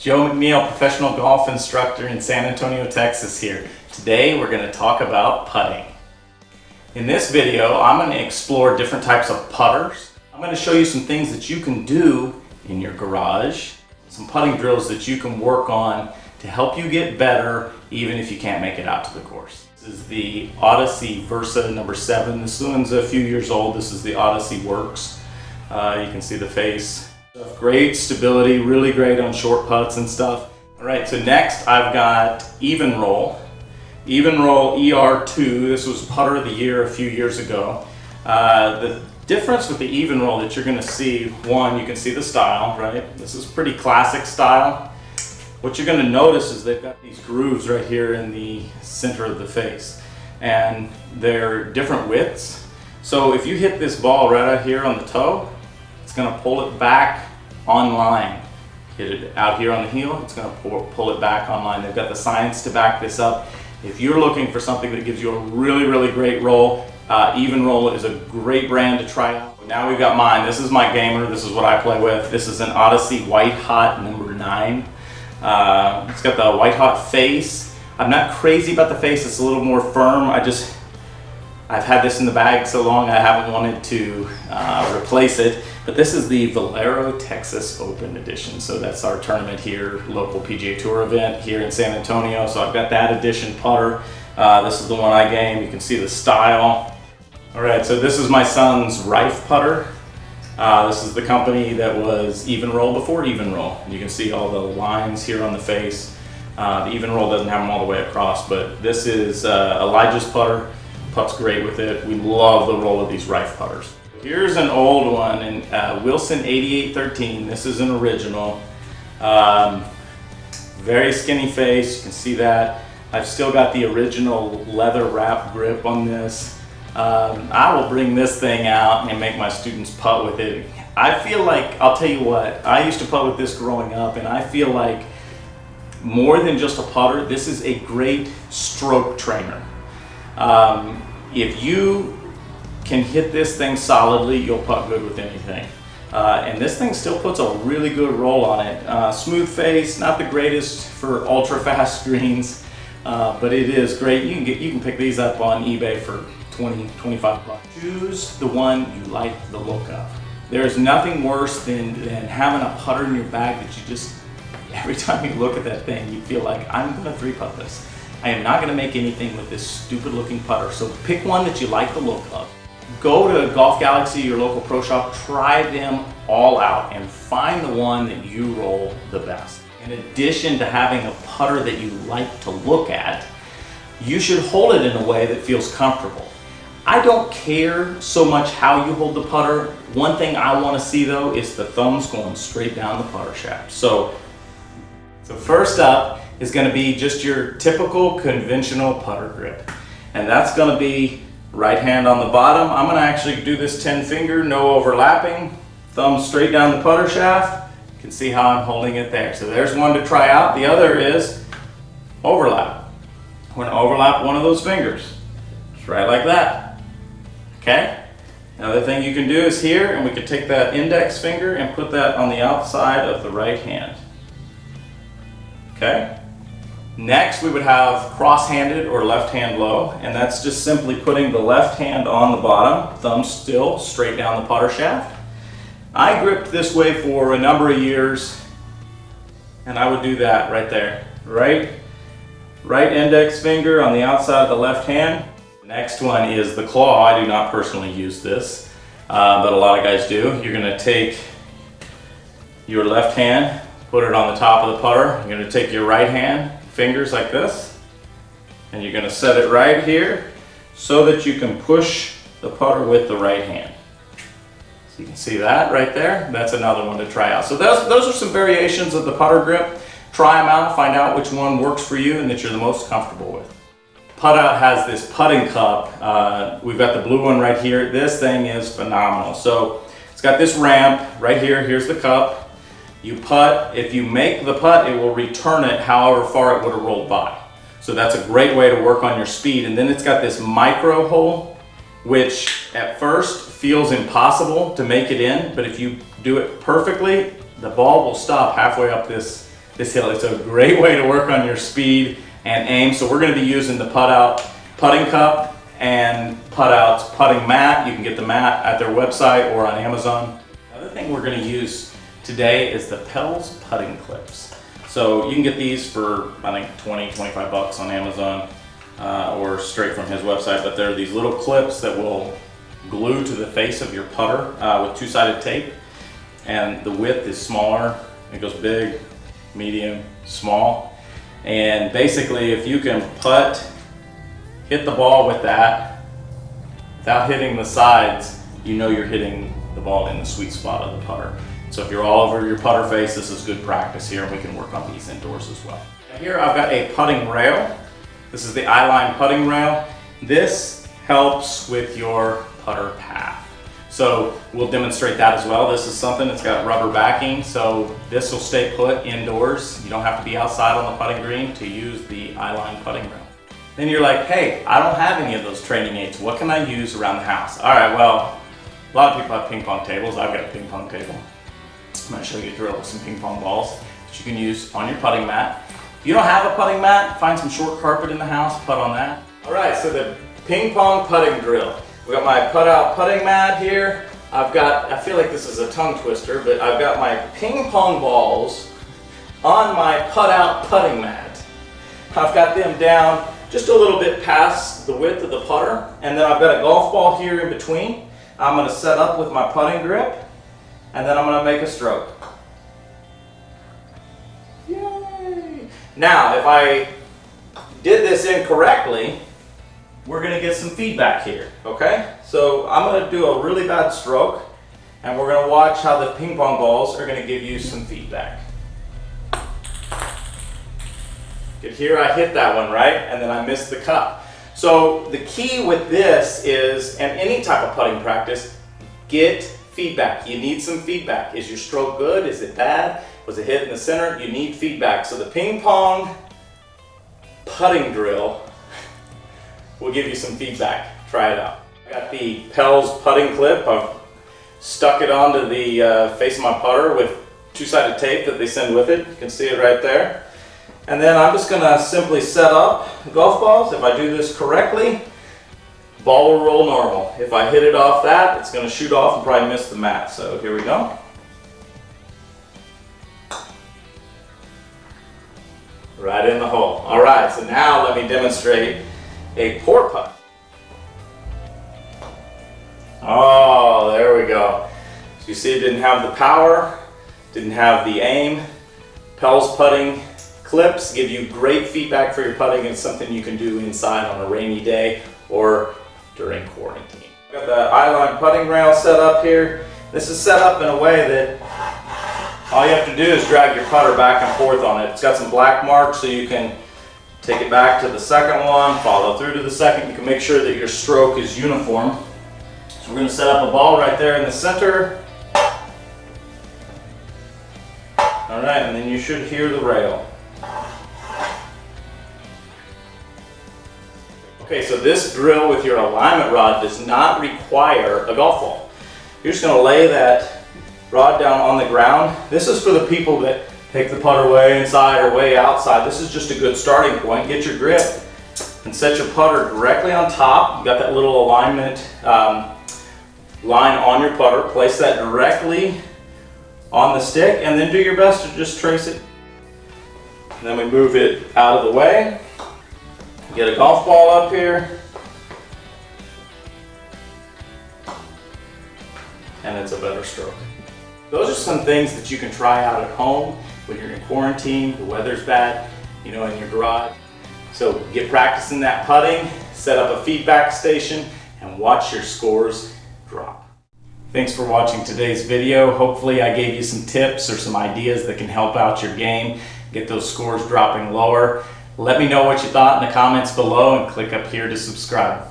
Joe McNeil, professional golf instructor in San Antonio, Texas here. Today we're going to talk about putting. In this video, I'm going to explore different types of putters. I'm going to show you some things that you can do in your garage, some putting drills that you can work on to help you get better even if you can't make it out to the course. This is the Odyssey Versa number 7. This one's a few years old. This is the Odyssey Works. You can see the face. Great stability, really great on short putts and stuff. All right, so next I've got Even Roll. Even Roll ER2, this was putter of the year a few years ago. The difference with the Even Roll that you're gonna see, one, you can see the style, right? This is pretty classic style. What you're gonna notice is they've got these grooves right here in the center of the face, and they're different widths. So if you hit this ball right out here on the toe, it's going to pull it back on line. Hit it out here on the heel, it's going to pull it back on line. They've got the science to back this up. If you're looking for something that gives you a really great roll, Even Roll is a great brand to try out. Now we've got mine. This is my gamer. This is what I play with. This is an Odyssey White Hot number 9. It's got the white hot face. I'm not crazy about the face. It's a little more firm. I've had this in the bag so long I haven't wanted to replace it. But this is the Valero Texas Open Edition. So that's our tournament here, local PGA Tour event here in San Antonio. So I've got that edition putter. This is the one I game. You can see the style. All right, so this is my son's Rife putter. This is the company that was Even Roll before Even Roll. You can see all the lines here on the face. The Even Roll doesn't have them all the way across, but this is Elijah's putter. Putt's great with it. We love the roll of these Rife putters. Here's an old one, in Wilson 8813. This is an original. Very skinny face, you can see that. I've still got the original leather wrap grip on this. I will bring this thing out and make my students putt with it. I feel like, I'll tell you what, I used to putt with this growing up, and I feel like more than just a putter, this is a great stroke trainer. If you can hit this thing solidly, you'll putt good with anything. And this thing still puts a really good roll on it. Smooth face, not the greatest for ultra fast greens, but it is great. You can pick these up on eBay for 20, 25 bucks. Choose the one you like the look of. There's nothing worse than having a putter in your bag that you just, every time you look at that thing, you feel like, I'm gonna 3-putt this. I am not gonna make anything with this stupid looking putter. So pick one that you like the look of. Go to Golf Galaxy, your local pro shop, try them all out and find the one that you roll the best. In addition to having a putter that you like to look at, you should hold it in a way that feels comfortable. I don't care so much how you hold the putter. One thing I want to see though is the thumbs going straight down the putter shaft. So first up is going to be just your typical conventional putter grip. And that's going to be right hand on the bottom. I'm going to actually do this 10 finger, no overlapping, thumb straight down the putter shaft. You can see how I'm holding it there. So there's one to try out. The other is overlap. We're going to overlap one of those fingers, just right like that. Okay? Another thing you can do is here, and we can take that index finger and put that on the outside of the right hand. Okay? Next, we would have cross-handed or left hand low, and that's just simply putting the left hand on the bottom, thumb still straight down the putter shaft. I gripped this way for a number of years, and I would do that right there. Right index finger on the outside of the left hand. Next one is the claw. I do not personally use this, but a lot of guys do. You're going to take your left hand, put it on the top of the putter. You're going to take your right hand, fingers like this, and you're going to set it right here so that you can push the putter with the right hand. So you can see that right there. That's another one to try out. So those are some variations of the putter grip. Try them out, find out which one works for you and that you're the most comfortable with. Putt Out has this putting cup. We've got the blue one right here. This thing is phenomenal. So it's got this ramp right here. Here's the cup. You putt. If you make the putt, it will return it however far it would have rolled by. So that's a great way to work on your speed. And then it's got this micro hole, which at first feels impossible to make it in, but if you do it perfectly, the ball will stop halfway up this this hill. It's a great way to work on your speed and aim. So we're going to be using the Putt Out putting cup and Putt Out's putting mat. You can get the mat at their website or on Amazon. Another thing we're going to use today is the Pels putting clips. So you can get these for, I think, 20-25 bucks on Amazon or straight from his website. But they're these little clips that will glue to the face of your putter with two-sided tape. And the width is smaller. It goes big, medium, small. And basically, if you can hit the ball with that without hitting the sides, you know you're hitting the ball in the sweet spot of the putter. So if you're all over your putter face, this is good practice here, and we can work on these indoors as well. Here I've got a putting rail. This is the Eyeline putting rail. This helps with your putter path. So we'll demonstrate that as well. This is something that's got rubber backing, so this will stay put indoors. You don't have to be outside on the putting green to use the Eyeline putting rail. Then you're like, hey, I don't have any of those training aids. What can I use around the house? All right, well, a lot of people have ping pong tables. I've got a ping pong table. I'm gonna show you a drill with some ping pong balls that you can use on your putting mat. If you don't have a putting mat, find some short carpet in the house, putt on that. All right, so the ping pong putting drill. We got my Putt Out putting mat here. I feel like this is a tongue twister, but I've got my ping pong balls on my Putt Out putting mat. I've got them down just a little bit past the width of the putter, and then I've got a golf ball here in between. I'm gonna set up with my putting grip, and then I'm gonna make a stroke. Yay! Now, if I did this incorrectly, we're gonna get some feedback here, okay? So I'm gonna do a really bad stroke, and we're gonna watch how the ping pong balls are gonna give you some feedback. Good, here I hit that one, right? And then I missed the cup. So the key with this is, and any type of putting practice, get feedback. You need some feedback. Is your stroke good? Is it bad? Was it hit in the center? You need feedback. So the ping pong putting drill will give you some feedback. Try it out. I got the Pels putting clip. I've stuck it onto the face of my putter with two-sided tape that they send with it. You can see it right there. And then I'm just gonna simply set up golf balls. If I do this correctly, ball will roll normal. If I hit it off that, it's gonna shoot off and probably miss the mat. So here we go. Right in the hole. All right, so now let me demonstrate a pour putt. Oh, there we go. So you see it didn't have the power, didn't have the aim. Pels putting clips give you great feedback for your putting. It's something you can do inside on a rainy day or during quarantine. I've got the Eyeline putting rail set up here. This is set up in a way that all you have to do is drag your putter back and forth on it. It's got some black marks so you can take it back to the second one, follow through to the second. You can make sure that your stroke is uniform. So we're going to set up a ball right there in the center. All right, and then you should hear the rail. Okay, so this drill with your alignment rod does not require a golf ball. You're just going to lay that rod down on the ground. This is for the people that take the putter way inside or way outside. This is just a good starting point. Get your grip and set your putter directly on top. You got that little alignment line on your putter. Place that directly on the stick, and then do your best to just trace it. And then we move it out of the way. Get a golf ball up here. And it's a better stroke. Those are some things that you can try out at home when you're in quarantine, the weather's bad, in your garage. So get practicing that putting, set up a feedback station, and watch your scores drop. Thanks for watching today's video. Hopefully I gave you some tips or some ideas that can help out your game, get those scores dropping lower. Let me know what you thought in the comments below and click up here to subscribe.